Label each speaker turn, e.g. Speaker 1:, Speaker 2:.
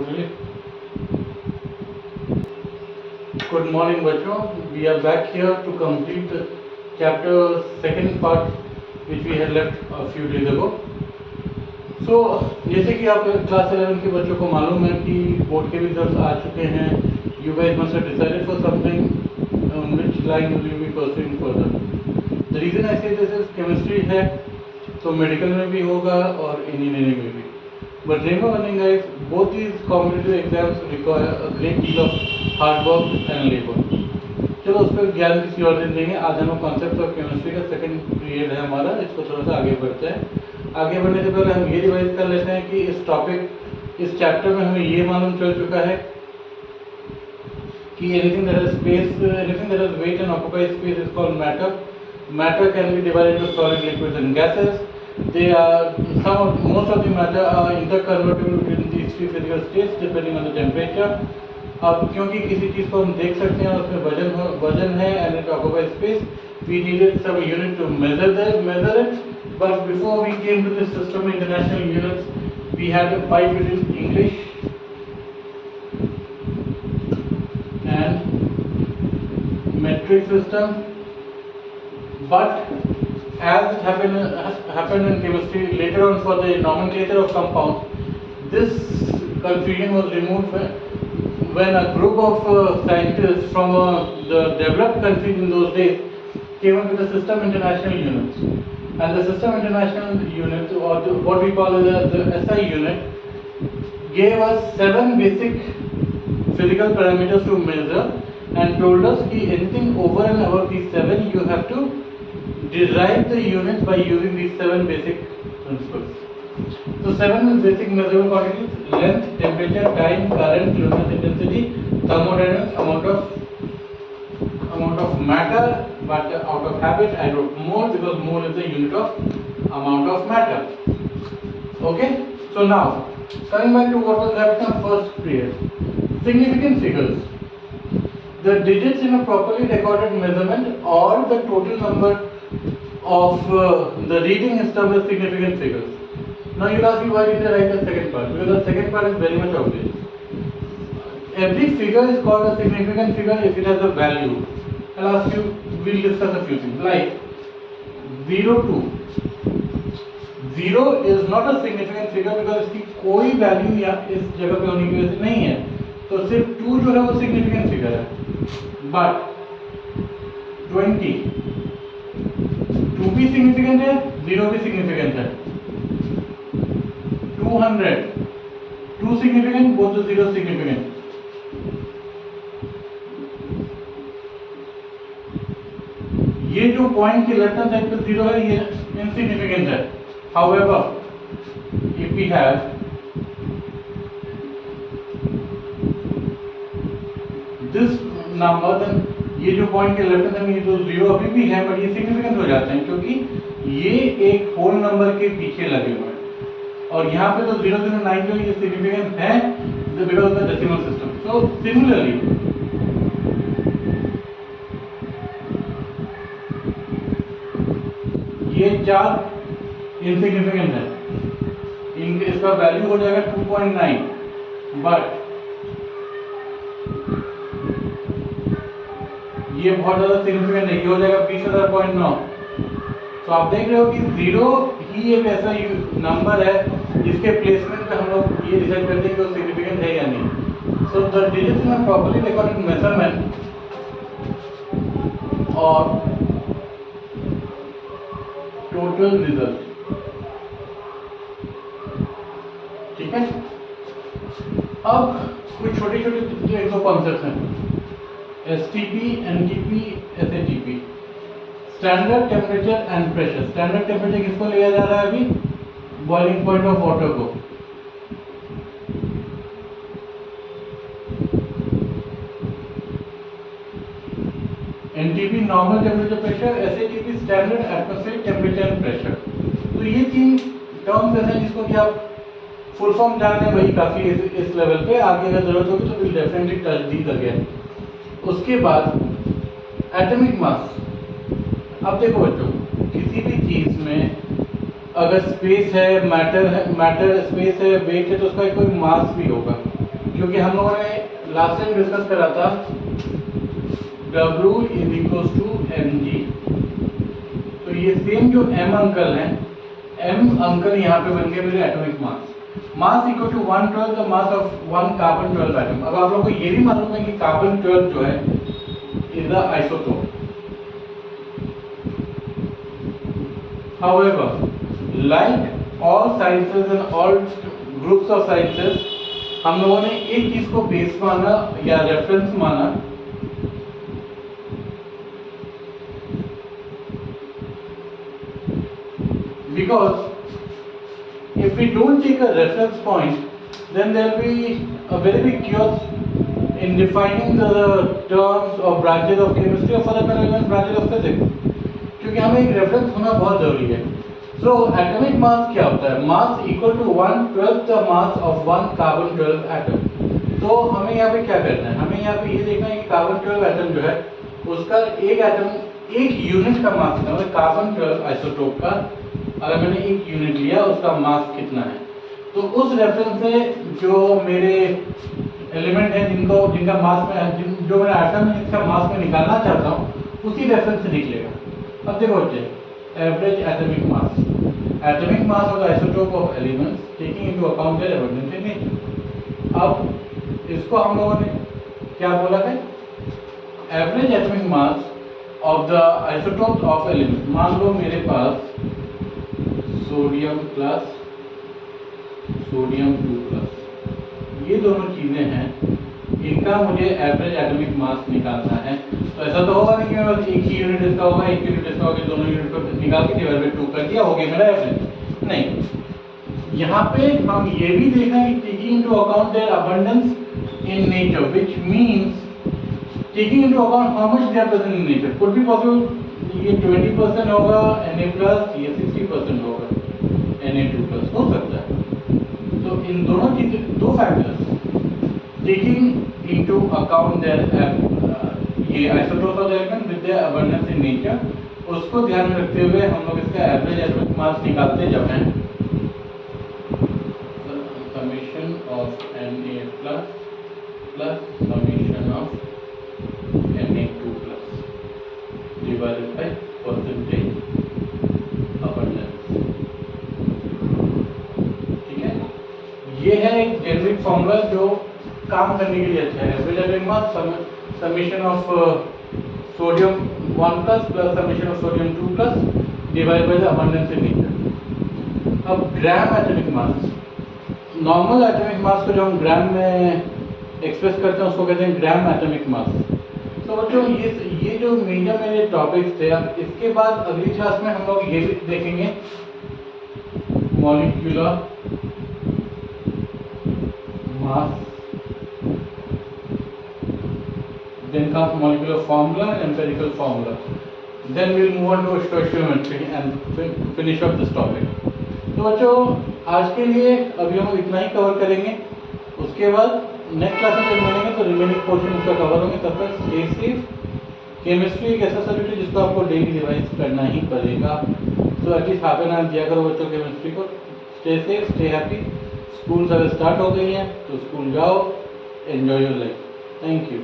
Speaker 1: totally. Good morning बच्चों. We are back here to complete the chapter second part which we had left a few days ago. So जैसे कि आप class 11 के बच्चों को मालूम है कि बोर्ड के रिजल्ट्स आ चुके हैं. You guys must have decided for something. Which line will you be pursuing further? The reason I say this is chemistry है तो मेडिकल में भी होगा और इंजीनियरिंग में भी. But remember one thing guys, both these competitive exams require a great deal of hard work and labor. चलो उस पर ज्ञान किसी और दिन देंगे. आज हम कॉन्सेप्ट ऑफ केमिस्ट्री का सेकंड पीरियड है हमारा. इसको थोड़ा सा आगे बढ़ते हैं. आगे बढ़ने से पहले हम ये रिवाइज कर लेते हैं कि इस टॉपिक इस चैप्टर में हमें ये मालूम चल चुका है कि anything that has space, anything that has weight and occupies space is called matter. Matter can be divided into solid, liquids and gases. They are most of the matter are interconvertible between these three physical states depending on the temperature. अब क्योंकि किसी चीज़ को हम देख सकते हैं उसमें वजन है and it occupies space, we needed some unit to measure it. But before we came to this system of international units, we had a fight between English and metric system. But as it happened in chemistry later on for the nomenclature of compounds, this confusion was removed when a group of scientists from the developed countries in those days came up with the system international units. And the system international unit, or what we call as the SI unit, gave us 7 basic physical parameters to measure and told us that anything over and above these 7 you have to derive the units by using these 7 basic principles. So 7 basic measurable quantities: length, temperature, time, current, luminous intensity, thermodynamics, amount of matter, but out of habit I wrote mole because mole is the unit of amount of matter. Okay, so now coming back to what was left in first period, significant figures. The digits in a properly recorded measurement or the total number of the reading is termed as significant figures. Now you'll ask me why did I write the second part? Because the second part is very much obvious. Every figure is called a significant figure if it has a value. I'll ask you, we'll discuss a few things like 0 to 0 is not a significant figure because इसकी कोई value या इस जगह पे होने की वजह से नहीं है, तो सिर्फ 2 जो है वो सिग्निफिकेंट फिगर है. बट 20 2 भी सिग्निफिकेंट है, 0 भी सिग्निफिकेंट है. 200 2 सिग्निफिकेंट, बोथ द 0 सिग्निफिकेंट. ये जो पॉइंट की लेफ्ट हैंड साइड पे 0 है ये इनसिग्निफिकेंट है. However, if we have this number, then ये जो पॉइंट के लेफ्ट हैंड में ये जो 0 अभी भी है बट ये सिग्निफिकेंट हो जाते हैं क्योंकि ये एक होल नंबर के पीछे लगे हुए हैं. और यहाँ पे तो 009 जो ये सिग्निफिकेंट है because of the decimal system. So similarly ये 4 इनसिग्निफिकेंट है, इसका वैल्यू हो जाएगा 2.9. बट ये बहुत ज्यादा सिग्निफिकेंट है, ये हो जाएगा 20,000.9. तो आप देख रहे हो कि 0 ही एक ऐसा नंबर है जिसके प्लेसमेंट पे हम लोग ये डिसाइड करते हैं कि वो सिग्निफिकेंट है या नहीं. So the digits in properly recorded measurement और टोटल रिजल्ट. ठीक है. अब कुछ छोटे छोटे एक दो कॉन्सेप्ट हैं. STP, NTP, SATP. Standard temperature and pressure. Standard temperature किसको लिया जा रहा है अभी? बॉइलिंग पॉइंट ऑफ वाटर को. NTP normal temperature pressure, SATP standard atmospheric temperature and pressure. तो ये 3 टर्म्स ऐसे हैं जिसको कि आप फुल फॉर्म जान लें वही काफ़ी इस लेवल पे. आगे अगर जरूरत होगी तो will definitely touch these again. उसके बाद एटॉमिक मास. अब देखो बच्चों, किसी भी चीज़ में अगर स्पेस है, मैटर स्पेस है, वेट है, तो उसका कोई मास भी होगा. क्योंकि हम लोगों ने लास्ट टाइम डिस्कस करा था W is equal to mg। तो ये सेम जो m अंकल हैं, m अंकल यहाँ पे बन गए मेरे atomic mass. Mass equal to 1/12 the mass of 1 carbon 12 atom. अब आप लोगों को ये भी मालूम है कि कार्बन 12 जो है is the isotope. However, like all sciences and all groups of sciences, हम लोगों ने एक चीज को बेस माना या रेफरेंस माना, because if we don't take a reference point, then there will be a very big chaos in defining the terms or branches of chemistry or for that matter even branches of physics, क्योंकि हमें एक reference होना बहुत जरूरी है। So atomic mass क्या होता है? Mass equal to 1/12 the mass of 1 carbon 12 atom. तो हमें यहाँ पे क्या करना है? हमें यहाँ पे ये देखना है कि कार्बन 12 एटम जो है उसका एक एटम एक यूनिट का मास कितना, मतलब कार्बन 12 आइसोटोप का अगर मैंने एक यूनिट लिया उसका मास कितना है। तो उस रेफरेंस से जो मेरे एलिमेंट है जिनका मास में जो मेरा एटम है जिसका मास में निकालना चाहता हूँ उसी रेफरेंस से निकलेगा। अब देखो बच्चे, average atomic mass of the isotope of elements taking into account their abundance in nature. अब इसको हम लोगों ने क्या बोला है? Average atomic mass of the isotope of element. मान लो मेरे पास सोडियम प्लस सोडियम 2+, ये दोनों चीजें हैं, इनका मुझे एवरेज एटॉमिक मास निकालना है। तो ऐसा तो होगा नहीं कि मेरे पास एक ही यूनिट इसका होगा, एक यूनिट इसका होगा, दोनों यूनिट को निकाल के डिवाइड बाय 2 कर दिया, हो गया मेरा एवरेज। नहीं, यहाँ पे हम ये भी देखना है कि taking into account their abundance in nature, which means taking into account how much they are present in nature. Could be possible ये 20% होगा Na+, ये 60% होगा Na2+, हो सकता है। तो इन दोनों चीजें, दो factors, taking into account their ये isotope of element with their abundance in nature, उसको ध्यान में रखते हुए हम लोग इसका एवरेज एटॉमिक मास निकालते जब हैं summation of Na+ plus summation of Na2+ divided by percentage abundance. ठीक है, ये है एक जेनरिक फॉर्मूला जो काम करने के लिए अच्छा है। Average atomic mass summation of sodium 1+ plus summation of sodium 2+ divide by the abundance in nature. अब gram atomic mass, normal atomic mass को जो हम ग्राम में एक्सप्रेस करते हैं उसको कहते हैं ग्राम एटॉमिक मास। तो बच्चों ये जो मेजर मेरे टॉपिक्स थे, अब इसके बाद अगली क्लास में हम लोग ये भी देखेंगे molecular mass, then comes molecular formula and empirical formula, then we'll move on to stoichiometry and finish up this topic। तो बच्चों आज के लिए अभी हम इतना ही कवर करेंगे, उसके बाद नेक्स्ट क्लास में जब मिलेंगे तो रिमेनिंग पोर्शन उसका कवर होंगे। तब तक स्टे सेफ। केमिस्ट्री एक ऐसा सब्जेक्ट है जिसको आपको डेली रिवाइज करना ही पड़ेगा, तो एटलीस्ट हाफ एन आवर दिया करो बच्चों केमिस्ट्री को। Stay safe, stay happy. School सब स्टार्ट हो गई हैं तो स्कूल जाओ, enjoy your life. Thank you.